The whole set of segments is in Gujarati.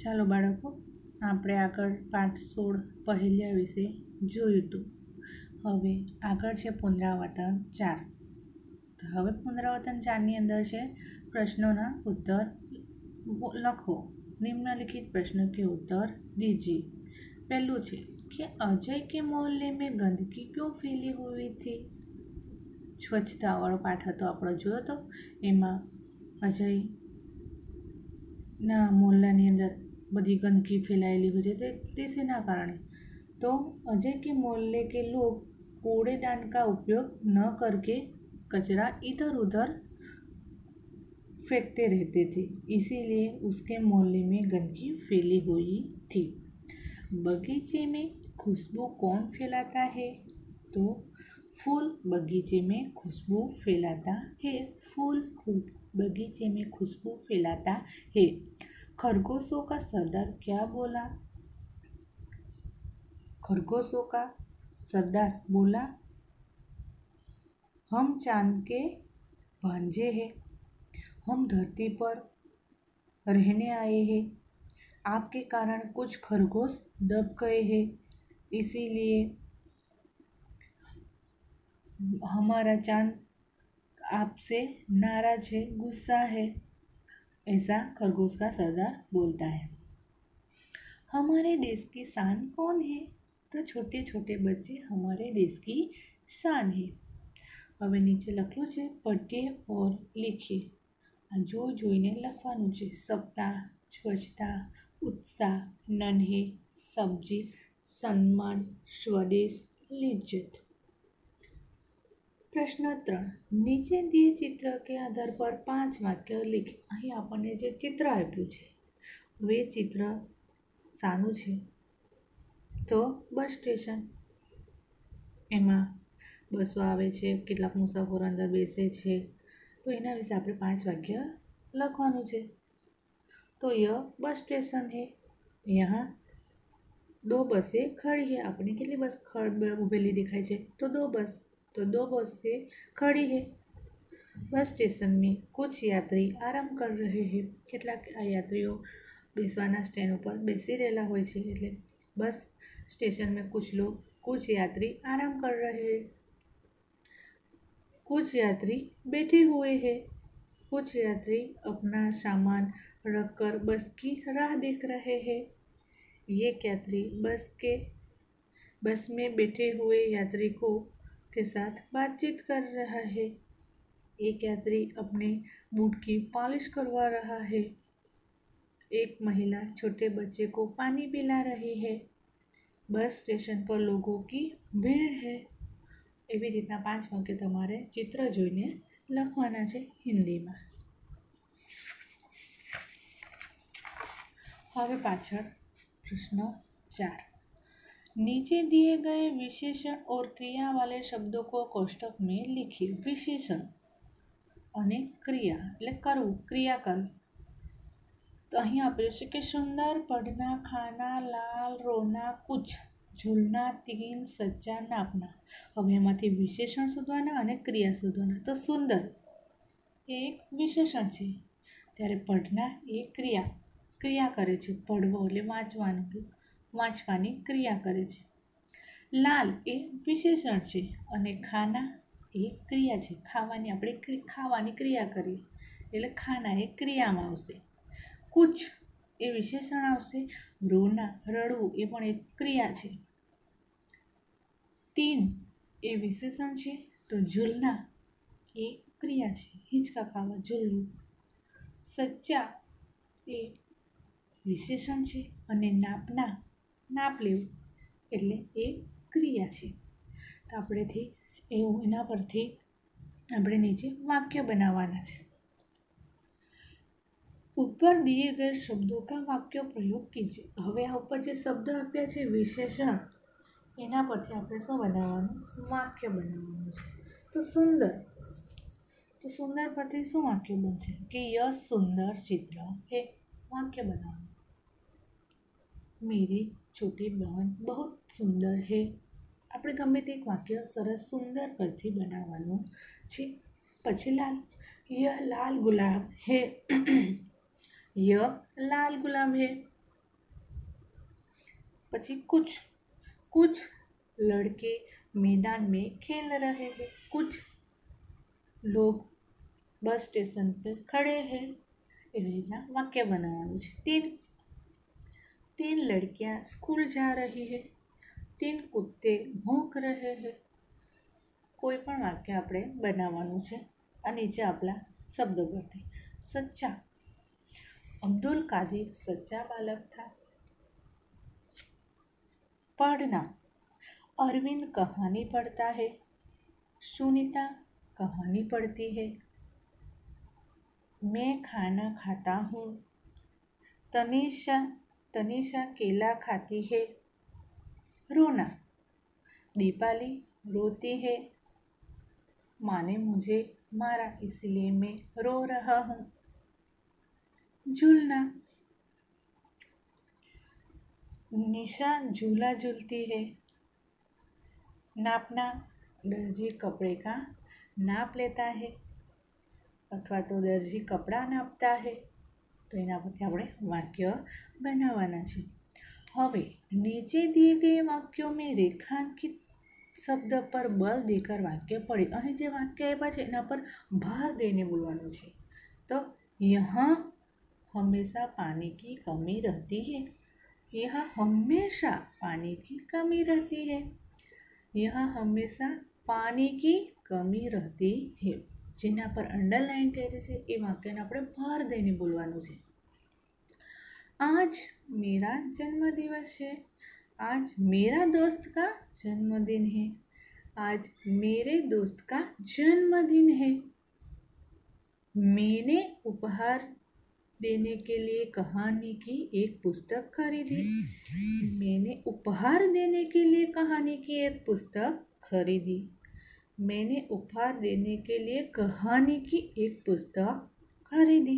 ચાલો બાળકો, આપણે આગળ પાઠ 16 પહેલ્યા વિશે જોયું હતું. હવે આગળ છે પુનરાવર્તન 4. તો હવે પુનરાવર્તન 4ની અંદર છે પ્રશ્નોના ઉત્તર લખો. निम्नलिखित प्रश्नों के उत्तर दीजिए. पहलू છે कि अजय के मोहल्ले में गंदगी क्यों फैली हुई थी. સ્વચ્છતા વાળો પાઠ હતો આપણો જોયો તો. એમાં અજયના મોહલ્લાની અંદર बड़ी गंदगी फैलाएली हो जाती है सेना कारण. तो अजय के मोहल्ले के लोग कूड़ेदान का उपयोग न करके कचरा इधर उधर फेंकते रहते थे, इसीलिए उसके मोहल्ले में गंदगी फैली हुई थी. बगीचे में खुशबू कौन फैलाता है. तो फूल बगीचे में खुशबू फैलाता है. फूल बगीचे में खुशबू फैलाता है. खरगोशों का सरदार क्या बोला. खरगोशों का सरदार बोला, हम चांद के भांजे हैं, हम धरती पर रहने आए हैं, आपके कारण कुछ खरगोश दब गए हैं, इसीलिए हमारा चांद आपसे नाराज है, गुस्सा है. ऐसा खरगोश का सरदार बोलता है. हमारे देश की शान कौन है. तो छोटे छोटे बच्चे हमारे देश की शान है. હવે નીચે લખલું છે પઢીએ ઓર લીખીએ. આ જોઈને લખવાનું છે. સપ્તાહ, સ્વચ્છતા, ઉત્સાહ, નન્હે, સબ્જી, સન્માન, સ્વદેશ, लिज्जत. प्रश्न 3. નીચે दिए चित्र के आधार पर 5 वाक्य लिखे. અહીં આપણને જે ચિત્ર આપ્યું છે હવે ચિત્ર શાનું છે તો બસ સ્ટેશન. એમાં બસો આવે છે, કેટલાક મુસાફરો અંદર બેસે છે, તો એના વિશે આપણે 5 વાક્ય લખવાનું છે. તો यह बस स्टेशन है, यहाँ 2 बसें खड़ी है. આપણે કેટલી બસ ઉભેલી દેખાય છે તો 2 बस. तो 2 बसें खड़ी है. बस स्टेशन में कुछ यात्री आराम कर रहे हैं. કેટલાક યાત્રીઓ બેસવાના સ્ટેન્ડ ઉપર બેસી રહેલા હોય છે. એટલે बस स्टेशन में कुछ यात्री आराम कर रहे हैं. कुछ यात्री बैठे हुए हैं. कुछ यात्री अपना सामान रखकर बस की राह देख रहे हैं. एक यात्री बस में बैठे हुए यात्री के साथ बातचीत कर रहा है. एक यात्री अपने बूट की पॉलिश करवा रहा है. एक महिला छोटे बच्चे को पानी पिला रही है. बस स्टेशन पर लोगों की भीड़ है. એવી રીતના 5 વાક્ય તમારે ચિત્ર જોઈને લખવાના છે હિન્દીમાં. હવે પાછળ પ્રશ્ન 4. नीचे दिए गए विशेषण और क्रिया वाले शब्दों को कोष्टक में लिखिए. विशेषण અને ક્રિયા એટલે કરવું, ક્રિયા કરવી. તો અહીં આપેલું છે કે સુંદર, પઢના, ખાના, લાલ, રોના, कुछ, झूलना, तीन, सच्चा, नापना. હવે એમાંથી વિશેષણ શોધવાના અને ક્રિયા શોધવાના. તો સુંદર એ એક વિશેષણ છે, ત્યારે પઢના એ ક્રિયા કરે છે. પઢવો એટલે વાંચવાની ક્રિયા કરે છે. લાલ એ વિશેષણ છે અને ખાના એ ક્રિયા છે. આપણે ખાવાની ક્રિયા કરીએ એટલે ખાના એ ક્રિયામાં આવશે. कुछ એ વિશેષણ આવશે. રોના રડવું એ પણ એક ક્રિયા છે. तीन એ વિશેષણ છે. તો ઝૂલના એ ક્રિયા છે, હિંચકા ખાવા, ઝૂલવું. સચ્ચા એ વિશેષણ છે અને નાપના નાપ લેવું એટલે એ ક્રિયા છે. તો આપણેથી એના પરથી આપણે નીચે વાક્ય બનાવવાના છે. ऊपर दिए गए शब्दों का वाक्य प्रयोग कीजिए. હવે આ ઉપર જે શબ્દ આપ્યા છે વિશેષણ, એના પરથી આપણે શું બનાવવાનું, વાક્ય બનાવવાનું છે. તો સુંદર પરથી શું વાક્ય બનશે કે यह सुंदर चित्र है. વાક્ય બનાવવાનું. मेरी छोटी बहन बहुत सुंदर है. આપણે ગમે તે એક વાક્ય સરસ સુંદર પરથી બનાવવાનું છે. પછી લાલ, यह लाल गुलाब है. यह लाल गुलाब है. પછી कुछ कुछ लड़के मैदान में खेल रहे हैं, कुछ लोग बस स्टेशन पर खड़े हैं. એવી રીતના વાક્ય બનાવવાનું છે. तीन लड़कियां स्कूल जा रही है, 3 कुत्ते भौंक रहे हैं. કોઈ પણ વાક્ય આપણે બનાવવાનું છે. આ નીચે આપણા શબ્દો પરથી. સચ્ચા, अब्दुल कादिर सच्चा बालक था. पढ़ना, अरविंद कहानी पढ़ता है, सुनीता कहानी पढ़ती है. मैं खाना खाता हूँ, तनीषा केला खाती है. रोना, दीपाली रोती है, माँ ने मुझे मारा इसलिए मैं रो रहा हूँ. झूलना, निशा झूला झूलती है. नापना, दर्जी कपड़े का नाप लेता है अथवा तो दर्जी कपड़ा नापता है. तो एना परथी आपणे वाक्य बनाववाना छे. हवे नीचे दिए गए वाक्यों में रेखांकित शब्द पर बल देकर वाक्य पढ़े. અહીં જે વાક્ય આપ્યા છે એના પર ભાર દઈને બોલવાનું છે. તો यहाँ हमेशा पानी की कमी रहती है, यहाँ हमेशा पानी की कमी रहती है, यहाँ हमेशा पानी की कमी रहती है. જેના પર અંડરલાઇન કરી છે એ વાક્યને આપણે ભાર દઈને બોલવાનું છે. आज मेरा जन्मदिवस है, आज मेरा दोस्त का जन्मदिन है, आज मेरे दोस्त का जन्मदिन है. मैंने उपहार देने के लिए कहानी की एक पुस्तक खरीदी. मैंने उपहार देने के लिए कहानी की एक पुस्तक खरीदी. मैंने उपहार देने के लिए कहानी की एक पुस्तक खरीदी.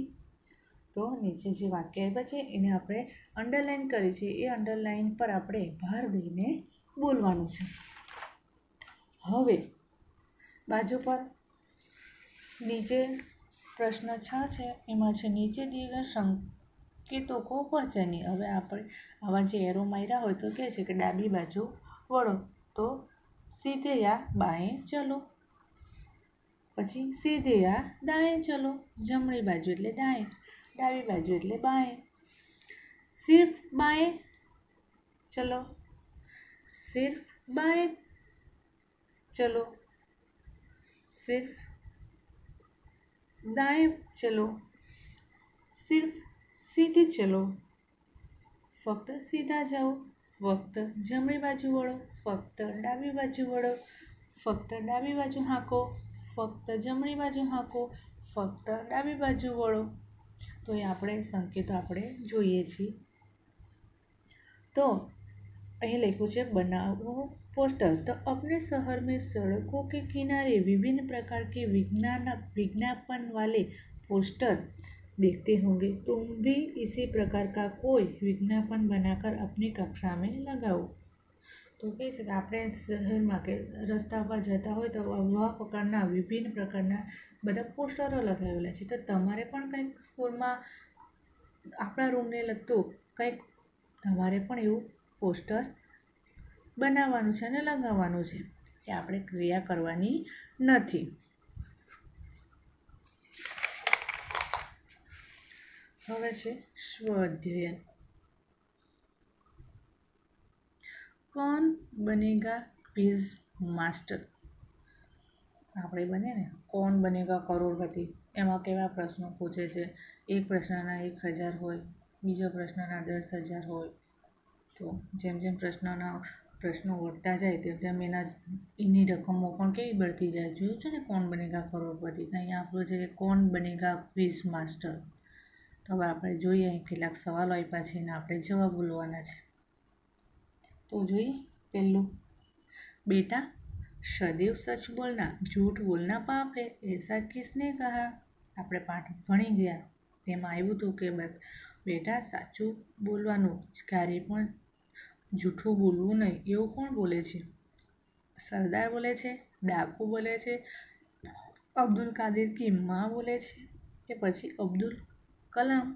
तो नीचे जे वाक्य आप्या छे एने आपणे अंडरलाइन करी छे ए अंडरलाइन पर आपणे भार दઈને बोलवानुं छे. હવે बाजू पर नीचे प्रश्न 6 છે એમાં છે નીચે दिए गए संकेतों को पहचानिए. હવે આપણે આવા જે એરો માર્યા હોય તો કહે છે કે ડાબી બાજુ વળો તો सीधे या बाएं चलो, પછી सीधे या दाएं चलो. જમણી બાજુ એટલે દાएं, ડાબી બાજુ એટલે બાएं. सिर्फ बाएं चलो, सिर्फ बाएं चलो, सिर्फ दाएं चलो, सिर्फ सीधे चलो, फक्त सीधा जाओ, फक्त जमणी बाजू वळो, फक्त डाबी बाजू वळो, फक्त डाबी बाजू हांको, फक्त जमणी बाजू हांको, फक्त डाबी बाजू वळो. तो ये આપણે સંકેતો આપણે જોઈએ છીએ. तो અહીં લખ્યું છે बनाओ पोस्टर. तो अपने शहर में सड़कों के किनारे विभिन्न प्रकार के विज्ञापन वाले पोस्टर देखते होंगे. तुम भी इसी प्रकार का कोई विज्ञापन बनाकर अपनी कक्षा में लगाओ. तो કહે છે કે આપણે શહેરમાં કે રસ્તા પર જતા હોય તો આવા પ્રકારના વિભિન્ન પ્રકારના બધા પોસ્ટરો લગાવેલા છે. તો તમારે પણ કંઈક સ્કૂલમાં આપણા રૂમને લગતું કંઈક તમારે પણ એવું પોસ્ટર બનાવવાનું છે અને લગાવવાનું છે. કે આપણે ક્રિયા કરવાની નથી. હવે છે સ્વ અધ્યયન. कौन बनेगा क्विज मास्टर. આપણે બને ને કોણ બનેગા કરોડપતિ એમાં કેવા પ્રશ્નો પૂછે છે. એક પ્રશ્નના 1000 હોય, બીજો પ્રશ્નના 10,000 હોય. તો જેમ જેમ પ્રશ્નો વધતા જાય તેમ એની રકમો પણ કેવી बढ़તી જાય. જોયું છે ને કોણ બનેગા કરોડપતિ. તો અહીંયા આપણું છે કોણ બનેગા ક્વિઝ માસ્ટર. તો હવે આપણે જોઈએ અહીં કેટલાક સવાલો આપ્યા છે અને આપણે જવાબ બોલવાના છે. तो જોઈએ पहलू. बेटा सदैव सच बोलना झूठ बोलना पाप है, ऐसा किसने कहा. આપણે પાઠ ભણી ગયા તેમાં આવ્યું હતું કે બેટા સાચું બોલવાનું, ક્યારેય પણ જૂઠું બોલવું નહીં એવું કોણ બોલે છે. સરદાર બોલે છે, ડાકુ બોલે છે, અબ્દુલ કાદિર કી માં બોલે છે કે પછી અબ્દુલ કલામ.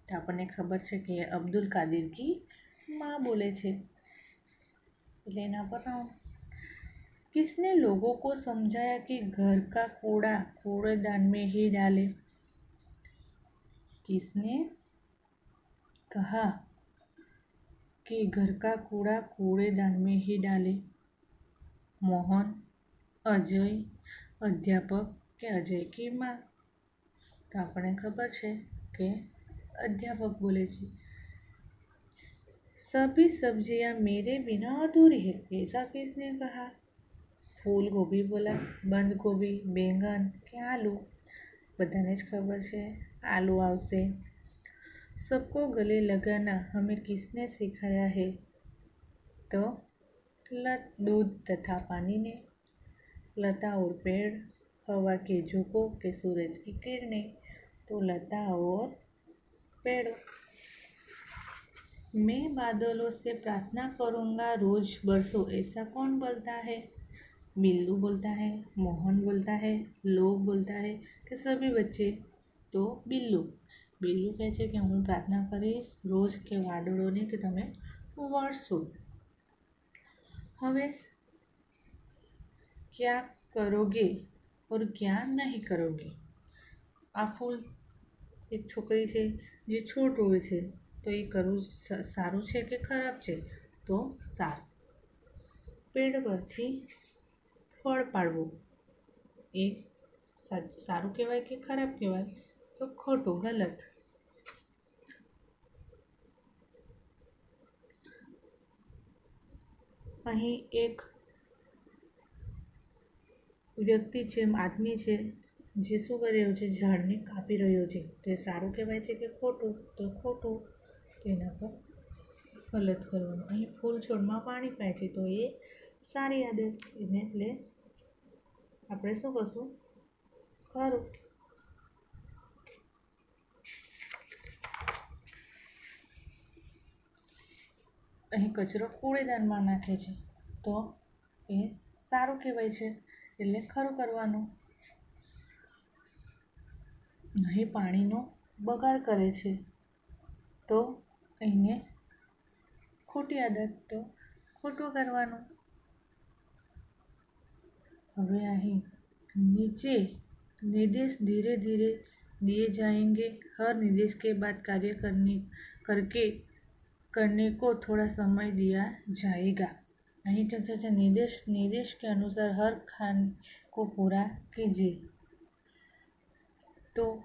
તો આપણને ખબર છે કે અબ્દુલ કાદિર કી माँ बोले छे એટલે એના પર નાउન। किसने लोगों को समझाया कि घर का कूड़ा कूड़ेदान में ही डाले? किसने कहा कि घर का कूड़ा कूड़ेदान में ही डाले? मोहन, अजय, अध्यापक के अजय की माँ? तो आपने खबर है कि अध्यापक बोले छे। सभी सब्जियां मेरे बिना अधूरी है, ऐसा किसने कहा? फूल गोभी बोला, बंद गोभी, बैंगन के आलू? बधाने ज खबर है आलू आवशे। सबको गले लगाना हमें किसने सिखाया है? तो दूध तथा पानी ने। लता और पेड़, हवा के झोंकों के सूरज की किरणें? तो लता और पेड़। मैं बादलों से प्रार्थना करूँगा रोज बरसो, ऐसा कौन बोलता है? बिल्लू बोलता है, मोहन बोलता है, लोग बोलता है कि सभी बच्चे? तो बिल्लू। बिल्लू કહે છે કે હું પ્રાર્થના કરીશ રોજ કે વાદળોને કે તમે વરસો। હવે क्या करोगे और क्या नहीं करोगे? આ ફૂલ એક છોકરી છે જે છોડ રોવે છે, તો એ કરવું સારું છે કે ખરાબ છે? તો સારું। પેડ પરથી ફળ પાડવું એ સારું કહેવાય કે ખરાબ કહેવાય? તો ખોટું, ગલત। અહીં એક વ્યક્તિ છે, આદમી છે, જે શું કરી રહ્યો છે? ઝાડને કાપી રહ્યો છે। તો એ સારું કહેવાય છે કે ખોટું? તો ખોટું। તો એના પર ગલત કરવાનું। અહીં ફૂલ છોડમાં પાણી પાય છે, તો એ સારી આદત, એને એટલે આપણે શું કરશું? ખરું। અહીં કચરો કૂડેદાનમાં નાખે છે, તો એ સારું કહેવાય છે, એટલે ખરું કરવાનું। અહીં પાણીનો બગાડ કરે છે, તો એને ખોટી આદત, તો ખોટું કરવાનું। હવે અહીં नीचे निर्देश धीरे धीरे दिए जाएंगे, हर निर्देश के बाद कार्य करने को थोड़ा समय दिया जाएगा। અહીં કહે છે निर्देश के अनुसार हर खाने को पूरा कीजिए। तो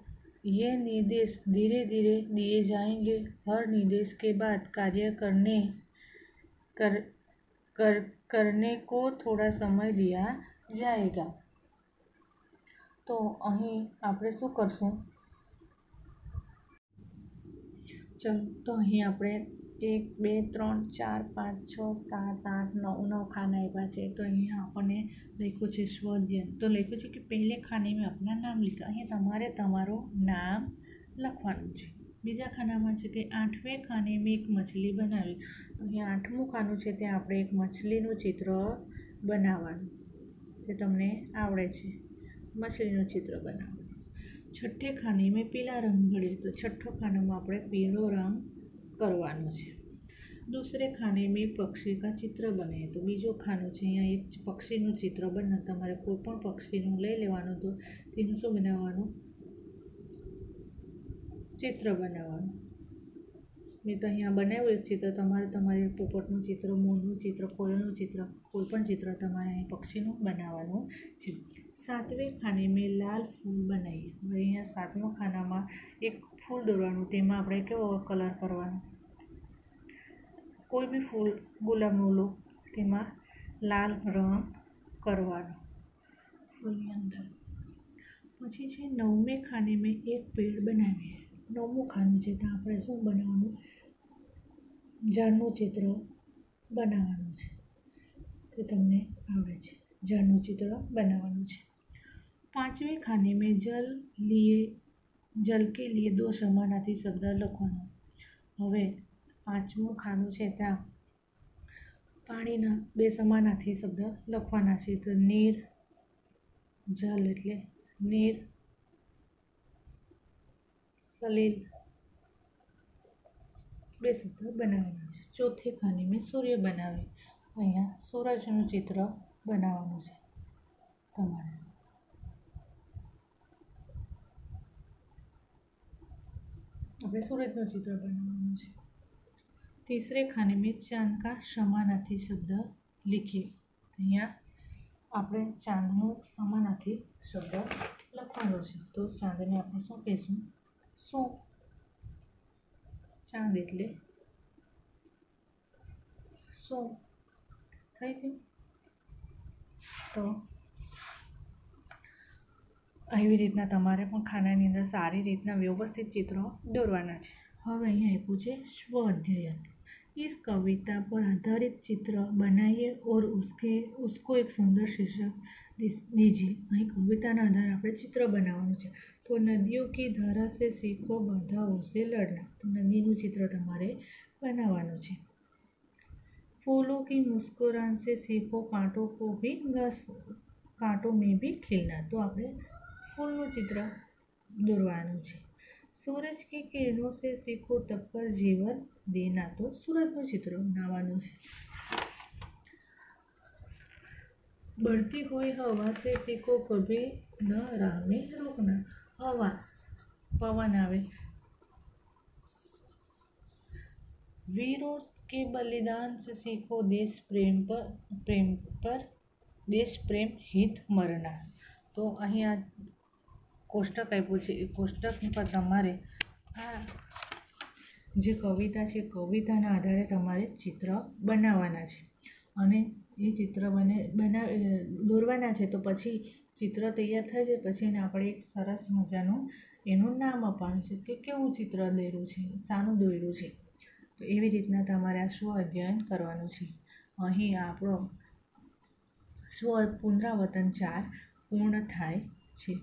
ये निर्देश धीरे धीरे दिए जाएंगे, हर निर्देश के बाद कार्य करने को थोड़ा समय दिया जाएगा। तो અહીં આપણે શું કરશું? ચલો, તો અહીં આપણે 1 2 3 4 5 6 7 8 9 ખાના આપ્યા છે। તો અહીંયા આપણને લખ્યું છે સ્વઅધ્યયન। તો લખ્યું છે કે પહેલે ખાને મેં अपना नाम लिखा। અહીંયા તમારે તમારું નામ લખવાનું છે। બીજા ખાનામાં છે કે 8વેं ખાને મેં એક મછલી બનાવી। અહીંયા 8મું ખાનું છે ત્યાં આપણે એક મછલીનું ચિત્ર બનાવવાનું, તે તમને આવડે છે, મછલીનું ચિત્ર બનાવવાનું। છઠ્ઠે ખાને મેં પીલા રંગ ભર્યો, તો છઠ્ઠો ખાનામાં આપણે પીળો રંગ કરવાનો છે। दूसरे खाने में पक्षी का चित्र बनाए, तो बीजो खानो છે અહીંયા એક પક્ષીનું ચિત્ર બના। તમારે કોઈ પણ પક્ષીનું લઈ લેવાનું, તો તેનું શું બનાવવાનું? ચિત્ર બનાવવાનું। મેં તો અહીંયા બનાવ્યું એક ચિત્ર, તમારે તમારે પોપટનું ચિત્ર, મોરનું ચિત્ર, કોયલનું ચિત્ર, કોઈ પણ ચિત્ર તમારે અહીં પક્ષીનું બનાવવાનું છે। 7વેं ખાને મેં લાલ ફૂલ બનાવીએ। હવે અહીંયા 7મા ખાનામાં એક ફૂલ દોરવાનું, તેમાં આપણે કેવો કલર કરવાનો? કોઈ બી ફૂલ, ગુલાબનું લો, તેમાં લાલ રંગ કરવાનો ફૂલની અંદર। પછી છે 9વેं ખાને મેં એક પેડ બનાવીએ। 9મું ખાનું છે તો આપણે શું બનાવવાનું? ઝાડનું ચિત્ર બનાવવાનું છે, તે તમને આવડે છે, ઝાડનું ચિત્ર બનાવવાનું છે। 5वें खाने में जल के लिए 2 समानार्थी शब्द લખવાનો। હવે 5મું ખાનું છે ત્યાં પાણીના 2 સમાનાર્થી શબ્દ લખવાના છે। તો નીર, જલ એટલે નીર, સલીલ, બે શબ્દ બનાવવાના છે. ચોથી ખાની મેં સૂર્ય બનાવે. અહીંયા સૂરજનું ચિત્ર બનાવવાનું છે તમારે. આપણે सूरज चित्र बनाना है. तीसरे खाने में चांद का समानार्थी शब्द लिखिए. અહીંયા આપણે ચાંદનો સમાનાર્થી શબ્દ લખવાનો છે. તો ચાંદને આપણે શું કહીશું? શું. ચાંદ એટલે શું થઈ ગયું. તો આવી રીતના તમારે પણ ખાનાની અંદર સારી રીતના વ્યવસ્થિત ચિત્રો દોરવાના છે. હવે અહીંયા આપ્યું છે સ્વ અધ્યયન. इस कविता पर आधारित चित्र बनाइए और उसको एक सुंदर शीर्षक दीजिए. અહીં કવિતાના આધારે આપણે ચિત્ર બનાવવાનું છે. તો નદીઓ કી ધારા સે સીખો બાધાઓ સે લડના. તો નદીનું ચિત્ર તમારે બનાવવાનું છે. फूलों की मुस्कुराहट से सीखो कांटों में भी खिलना. तो આપણે ફૂલનું ચિત્ર દોરવાનું છે. सूरज की किरणों से सीखो तब पर जीवन देना. तो सूरजનું ચિત્ર બનાવવાનું છે. बढ़ती हुई हवा से सीखो कभी न राह में रोकना. हवा पवन આવે. वीरों के बलिदान से सीखो देश प्रेम हित मरना. તો અહીંયા કોષ્ટક આપ્યું છે. એ કોષ્ટક પર તમારે આ જે કવિતા છે કવિતાના આધારે તમારે ચિત્ર બનાવવાના છે અને એ ચિત્ર દોરવાના છે. તો પછી ચિત્ર તૈયાર થઈ જાય પછી એને આપણે એક સરસ મજાનું એનું નામ આપવાનું છે કે કેવું ચિત્ર દોર્યું છે, શાનું દોર્યું છે. તો એવી રીતના તમારે આ સ્વ અધ્યયન કરવાનું છે. અહીં આપણો પુનરાવર્તન 4 પૂર્ણ થાય છે.